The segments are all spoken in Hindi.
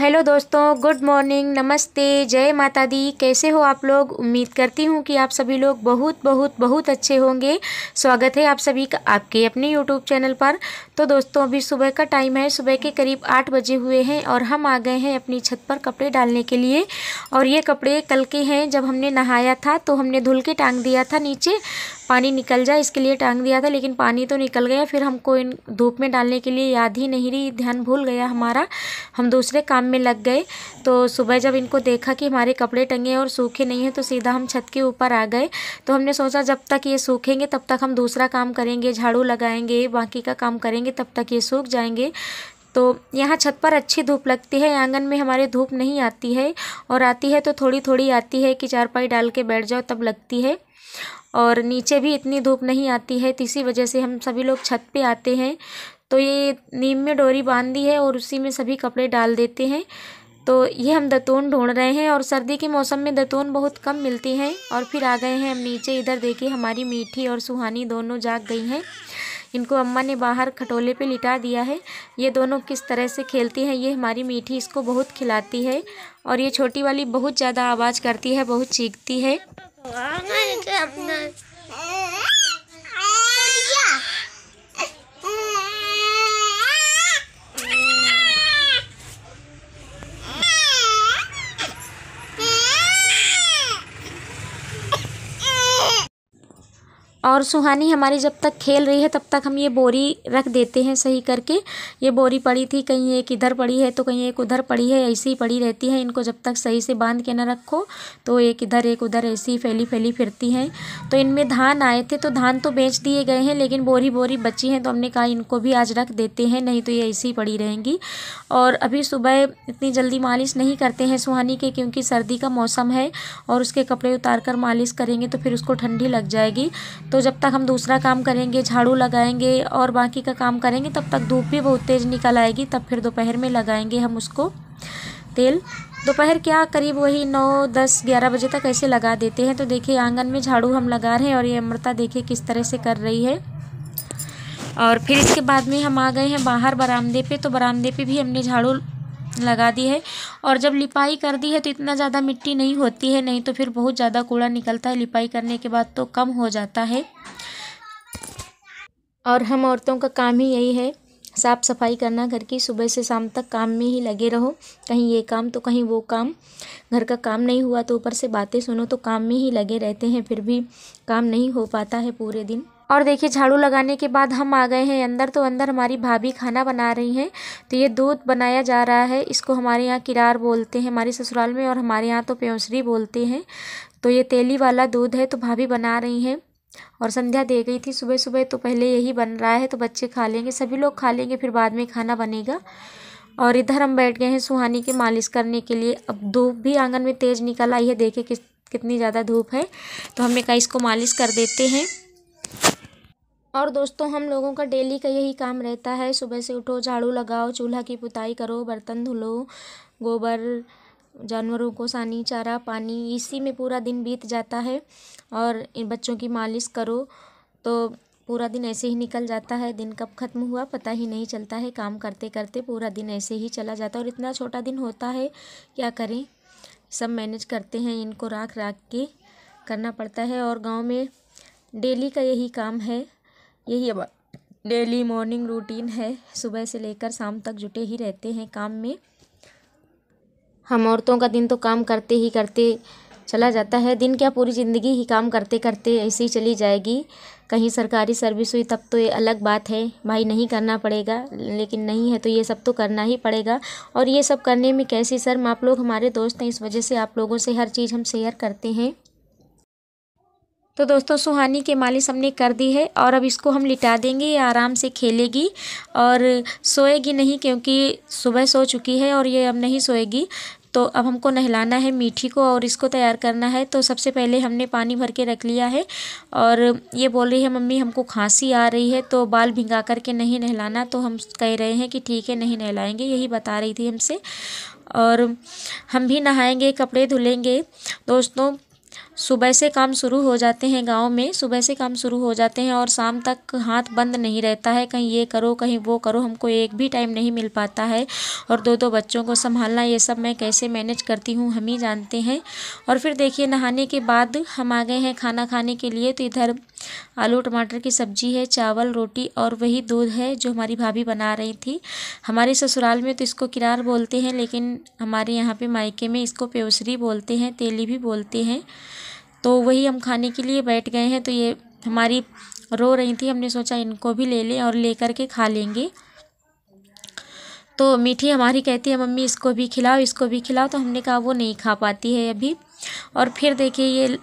हेलो दोस्तों, गुड मॉर्निंग, नमस्ते, जय माता दी। कैसे हो आप लोग? उम्मीद करती हूँ कि आप सभी लोग बहुत बहुत बहुत अच्छे होंगे। स्वागत है आप सभी का आपके अपने यूट्यूब चैनल पर। तो दोस्तों, अभी सुबह का टाइम है, सुबह के करीब 8 बजे हुए हैं और हम आ गए हैं अपनी छत पर कपड़े डालने के लिए। और ये कपड़े कल के हैं, जब हमने नहाया था तो हमने धुल के टांग दिया था नीचे, पानी निकल जाए इसके लिए टांग दिया था, लेकिन पानी तो निकल गया। फिर हमको इन धूप में डालने के लिए याद ही नहीं रही, ध्यान भूल गया हमारा, हम दूसरे काम में लग गए। तो सुबह जब इनको देखा कि हमारे कपड़े टंगे और सूखे नहीं हैं तो सीधा हम छत के ऊपर आ गए। तो हमने सोचा जब तक ये सूखेंगे तब तक हम दूसरा काम करेंगे, झाड़ू लगाएंगे, बाकी का काम करेंगे, तब तक ये सूख जाएंगे। तो यहाँ छत पर अच्छी धूप लगती है, आंगन में हमारे धूप नहीं आती है, और आती है तो थोड़ी थोड़ी आती है कि चारपाई डाल के बैठ जाओ तब लगती है। और नीचे भी इतनी धूप नहीं आती है, तो इसी वजह से हम सभी लोग छत पे आते हैं। तो ये नीम में डोरी बांध दी है और उसी में सभी कपड़े डाल देते हैं। तो ये हम दतून ढूंढ रहे हैं, और सर्दी के मौसम में दतून बहुत कम मिलती हैं। और फिर आ गए हैं हम नीचे। इधर देखिए, हमारी मीठी और सुहानी दोनों जाग गई हैं। इनको अम्मा ने बाहर खटोले पे लिटा दिया है। ये दोनों किस तरह से खेलती हैं। ये हमारी मीठी इसको बहुत खिलाती है, और ये छोटी वाली बहुत ज़्यादा आवाज़ करती है, बहुत चीखती है। और सुहानी हमारी जब तक खेल रही है तब तक हम ये बोरी रख देते हैं सही करके। ये बोरी पड़ी थी, कहीं एक इधर पड़ी है तो कहीं एक उधर पड़ी है, ऐसी ही पड़ी रहती है। इनको जब तक सही से बांध के न रखो तो एक इधर एक उधर ऐसी ही फैली फैली फिरती हैं। तो इनमें धान आए थे, तो धान तो बेच दिए गए हैं, लेकिन बोरी बोरी बची हैं, तो हमने कहा इनको भी आज रख देते हैं, नहीं तो ये ऐसी ही पड़ी रहेंगी। और अभी सुबह इतनी जल्दी मालिश नहीं करते हैं सुहानी के, क्योंकि सर्दी का मौसम है और उसके कपड़े उतार कर मालिश करेंगे तो फिर उसको ठंडी लग जाएगी। तो जब तक हम दूसरा काम करेंगे, झाड़ू लगाएंगे और बाकी का काम करेंगे, तब तक धूप भी बहुत तेज़ निकल आएगी। तब फिर दोपहर में लगाएंगे हम उसको तेल। दोपहर क्या, करीब वही 9, 10, 11 बजे तक ऐसे लगा देते हैं। तो देखिए, आंगन में झाड़ू हम लगा रहे हैं और ये अमृता देखिए किस तरह से कर रही है। और फिर इसके बाद में हम आ गए हैं बाहर बरामदे पे। तो बरामदे पे भी हमने झाड़ू लगा दी है, और जब लिपाई कर दी है तो इतना ज़्यादा मिट्टी नहीं होती है, नहीं तो फिर बहुत ज़्यादा कूड़ा निकलता है लिपाई करने के बाद, तो कम हो जाता है। और हम औरतों का काम ही यही है, साफ़ सफाई करना। घर की सुबह से शाम तक काम में ही लगे रहो, कहीं ये काम तो कहीं वो काम। घर का काम नहीं हुआ तो ऊपर से बातें सुनो, तो काम में ही लगे रहते हैं, फिर भी काम नहीं हो पाता है पूरे दिन। और देखिए, झाड़ू लगाने के बाद हम आ गए हैं अंदर। तो अंदर हमारी भाभी खाना बना रही हैं। तो ये दूध बनाया जा रहा है, इसको हमारे यहाँ किरार बोलते हैं हमारे ससुराल में, और हमारे यहाँ तो प्योसरी बोलते हैं। तो ये तेली वाला दूध है, तो भाभी बना रही हैं। और संध्या दे गई थी सुबह सुबह, तो पहले यही बन रहा है, तो बच्चे खा लेंगे, सभी लोग खा लेंगे, फिर बाद में खाना बनेगा। और इधर हम बैठ गए हैं सुहानी की मालिश करने के लिए। अब धूप भी आंगन में तेज़ निकल आई है, देखिए कितनी ज़्यादा धूप है, तो हमने कहा इसको मालिश कर देते हैं। और दोस्तों, हम लोगों का डेली का यही काम रहता है, सुबह से उठो, झाड़ू लगाओ, चूल्हा की पुताई करो, बर्तन धुलो, गोबर, जानवरों को सानी चारा पानी, इसी में पूरा दिन बीत जाता है। और इन बच्चों की मालिश करो, तो पूरा दिन ऐसे ही निकल जाता है। दिन कब ख़त्म हुआ पता ही नहीं चलता है, काम करते करते पूरा दिन ऐसे ही चला जाता है। और इतना छोटा दिन होता है, क्या करें, सब मैनेज करते हैं, इनको राख के करना पड़ता है। और गाँव में डेली का यही काम है, यही अब डेली मॉर्निंग रूटीन है, सुबह से लेकर शाम तक जुटे ही रहते हैं काम में। हम औरतों का दिन तो काम करते ही करते चला जाता है, दिन क्या पूरी ज़िंदगी ही काम करते करते ऐसे ही चली जाएगी। कहीं सरकारी सर्विस हुई तब तो ये अलग बात है, भाई नहीं करना पड़ेगा, लेकिन नहीं है तो ये सब तो करना ही पड़ेगा। और ये सब करने में कैसी शर्म, आप लोग हमारे दोस्त हैं, इस वजह से आप लोगों से हर चीज़ हम शेयर करते हैं। तो दोस्तों, सुहानी की मालिश हमने कर दी है, और अब इसको हम लिटा देंगे, ये आराम से खेलेगी और सोएगी नहीं, क्योंकि सुबह सो चुकी है और ये अब नहीं सोएगी। तो अब हमको नहलाना है मीठी को और इसको तैयार करना है। तो सबसे पहले हमने पानी भर के रख लिया है, और ये बोल रही है मम्मी हमको खांसी आ रही है, तो बाल भिंगा करके नहीं नहलाना। तो हम कह रहे हैं कि ठीक है, नहीं नहलाएंगे, यही बता रही थी हमसे। और हम भी नहाएंगे, कपड़े धुलेंगे। दोस्तों, सुबह से काम शुरू हो जाते हैं गांव में, सुबह से काम शुरू हो जाते हैं और शाम तक हाथ बंद नहीं रहता है, कहीं ये करो कहीं वो करो, हमको एक भी टाइम नहीं मिल पाता है। और दो बच्चों को संभालना, ये सब मैं कैसे मैनेज करती हूँ हम ही जानते हैं। और फिर देखिए नहाने के बाद हम आ गए हैं खाना खाने के लिए। तो इधर आलू टमाटर की सब्जी है, चावल रोटी और वही दूध है जो हमारी भाभी बना रही थी। हमारे ससुराल में तो इसको किरार बोलते हैं, लेकिन हमारे यहाँ पे मायके में इसको पेवसरी बोलते हैं, तेली भी बोलते हैं। तो वही हम खाने के लिए बैठ गए हैं। तो ये हमारी रो रही थी, हमने सोचा इनको भी ले लें और लेकर के खा लेंगे। तो मीठी हमारी कहती है मम्मी इसको भी खिलाओ, इसको भी खिलाओ। तो हमने कहा वो नहीं खा पाती है अभी। और फिर देखिए ये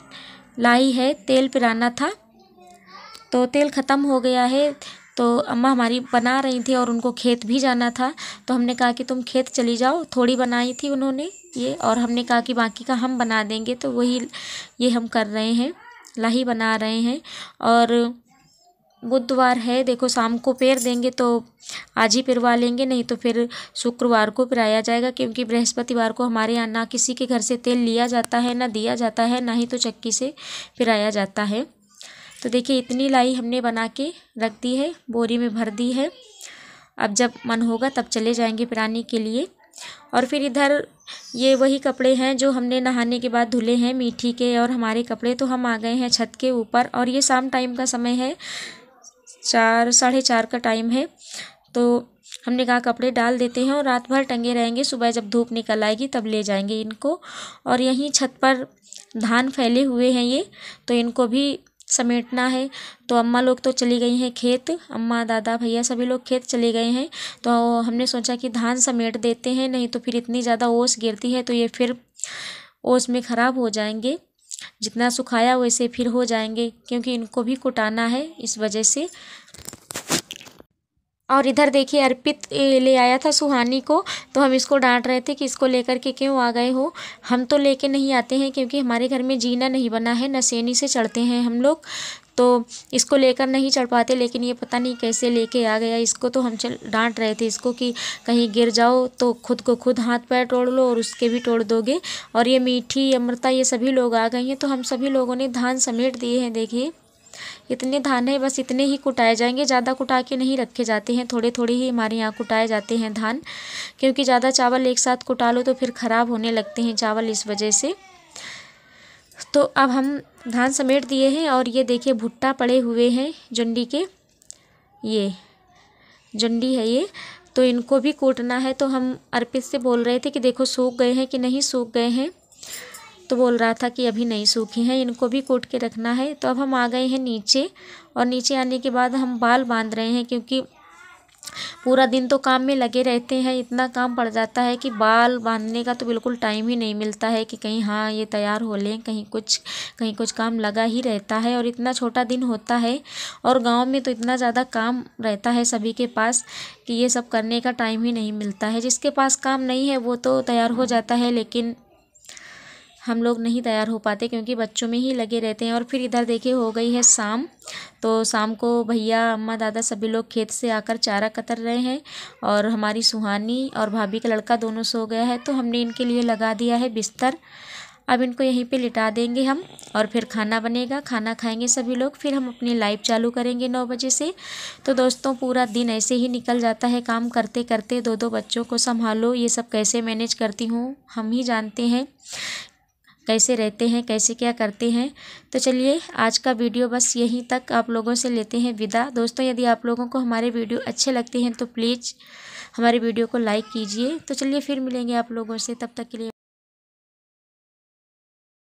लाई है, तेल पिराना था तो तेल ख़त्म हो गया है। तो अम्मा हमारी बना रही थी और उनको खेत भी जाना था। तो हमने कहा कि तुम खेत चली जाओ, थोड़ी बनाई थी उन्होंने ये, और हमने कहा कि बाकी का हम बना देंगे। तो वही ये हम कर रहे हैं, लाही बना रहे हैं। और बुधवार है, देखो शाम को पेर देंगे तो आज ही पिरवा लेंगे, नहीं तो फिर शुक्रवार को पिराया जाएगा, क्योंकि बृहस्पतिवार को हमारे यहाँ ना किसी के घर से तेल लिया जाता है, ना दिया जाता है, ना ही तो चक्की से पिराया जाता है। तो देखिए इतनी लाई हमने बना के रख दी है, बोरी में भर दी है। अब जब मन होगा तब चले जाएंगे पिराने के लिए। और फिर इधर ये वही कपड़े हैं जो हमने नहाने के बाद धुले हैं, मीठी के और हमारे कपड़े। तो हम आ गए हैं छत के ऊपर और ये शाम टाइम का समय है, 4 साढ़े 4 का टाइम है। तो हमने कहा कपड़े डाल देते हैं और रात भर टंगे रहेंगे, सुबह जब धूप निकल आएगी तब ले जाएंगे इनको। और यहीं छत पर धान फैले हुए हैं ये, तो इनको भी समेटना है। तो अम्मा लोग तो चली गई हैं खेत, अम्मा दादा भैया सभी लोग खेत चले गए हैं। तो हमने सोचा कि धान समेट देते हैं, नहीं तो फिर इतनी ज़्यादा ओस गिरती है तो ये फिर ओस में ख़राब हो जाएंगे। जितना सुखाया वैसे फिर हो जाएंगे, क्योंकि इनको भी कुटाना है इस वजह से। और इधर देखिए अर्पित ले आया था सुहानी को, तो हम इसको डांट रहे थे कि इसको लेकर के क्यों आ गए हो। हम तो लेके नहीं आते हैं, क्योंकि हमारे घर में जीना नहीं बना है, नसेनी से चढ़ते हैं हम लोग, तो इसको लेकर नहीं चढ़ पाते। लेकिन ये पता नहीं कैसे लेके आ गया इसको। तो हम डांट रहे थे इसको कि कहीं गिर जाओ तो खुद को खुद हाथ पैर तोड़ लो और उसके भी तोड़ दोगे। और ये मीठी अमृता ये सभी लोग आ गई हैं, तो हम सभी लोगों ने धान समेट दिए हैं। देखिए इतने धान है, बस इतने ही कुटाए जाएंगे, ज़्यादा कुटा के नहीं रखे जाते हैं, थोड़े थोड़े ही हमारे यहाँ कुटाए जाते हैं धान, क्योंकि ज़्यादा चावल एक साथ कुटा लो तो फिर ख़राब होने लगते हैं चावल, इस वजह से। तो अब हम धान समेट दिए हैं। और ये देखिए भुट्टा पड़े हुए हैं जुंडी के, ये जुंडी है ये, तो इनको भी कूटना है। तो हम अर्पित से बोल रहे थे कि देखो सूख गए हैं कि नहीं सूख गए हैं, तो बोल रहा था कि अभी नहीं सूखे हैं, इनको भी कूट के रखना है। तो अब हम आ गए हैं नीचे, और नीचे आने के बाद हम बाल बांध रहे हैं, क्योंकि पूरा दिन तो काम में लगे रहते हैं, इतना काम पड़ जाता है कि बाल बांधने का तो बिल्कुल टाइम ही नहीं मिलता है कि कहीं हाँ ये तैयार हो लें, कहीं कुछ काम लगा ही रहता है। और इतना छोटा दिन होता है, और गांव में तो इतना ज़्यादा काम रहता है सभी के पास कि ये सब करने का टाइम ही नहीं मिलता है। जिसके पास काम नहीं है वो तो तैयार हो जाता है, लेकिन हम लोग नहीं तैयार हो पाते क्योंकि बच्चों में ही लगे रहते हैं। और फिर इधर देखिए हो गई है शाम, तो शाम को भैया अम्मा दादा सभी लोग खेत से आकर चारा कतर रहे हैं, और हमारी सुहानी और भाभी का लड़का दोनों सो गया है, तो हमने इनके लिए लगा दिया है बिस्तर। अब इनको यहीं पे लिटा देंगे हम, और फिर खाना बनेगा, खाना खाएंगे सभी लोग, फिर हम अपनी लाइव चालू करेंगे 9 बजे से। तो दोस्तों पूरा दिन ऐसे ही निकल जाता है काम करते करते, 2 बच्चों को संभालो, ये सब कैसे मैनेज करती हूँ हम ही जानते हैं, कैसे रहते हैं, कैसे क्या करते हैं। तो चलिए आज का वीडियो बस यहीं तक, आप लोगों से लेते हैं विदा। दोस्तों यदि आप लोगों को हमारे वीडियो अच्छे लगते हैं तो प्लीज़ हमारे वीडियो को लाइक कीजिए। तो चलिए फिर मिलेंगे आप लोगों से, तब तक के लिए।